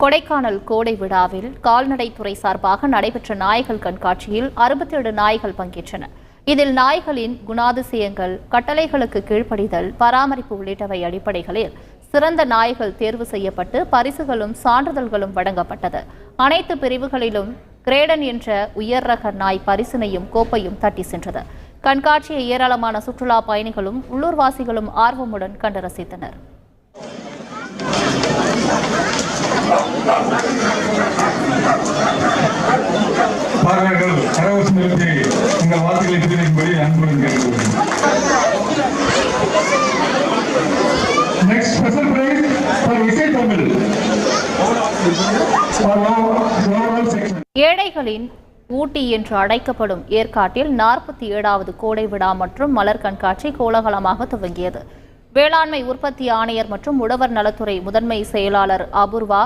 கொடைக்கானல் கோடை விழாவில் கால்நடைத்துறை சார்பாக நடைபெற்ற நாய்கள் கண்காட்சியில் 67 நாய்கள் பங்கேற்றன. இதில் நாய்களின் குணாதிசயங்கள், கட்டளைகளுக்கு கீழ்ப்படிதல், பராமரிப்பு உள்ளிட்டவை அடிப்படைகளில் சிறந்த நாய்கள் தேர்வு செய்யப்பட்டு பரிசுகளும் சான்றிதழ்களும் வழங்கப்பட்டது. அனைத்து பிரிவுகளிலும் கிரேடன் என்ற உயர் ரக நாய் பரிசினையும் கோப்பையும் தட்டி சென்றது. கண்காட்சியை ஏராளமான சுற்றுலா பயணிகளும் உள்ளூர்வாசிகளும் ஆர்வமுடன் கண்டு ரசித்தனர். ஏழைகளின் ஊட்டி என்று அழைக்கப்படும் ஏற்காட்டில் 47வது கோடை விழா மற்றும் மலர் கண்காட்சி கோலாகலமாக துவங்கியது. வேளாண்மை உற்பத்தி ஆணையர் மற்றும் உழவர் நலத்துறை முதன்மை செயலாளர் அபூர்வா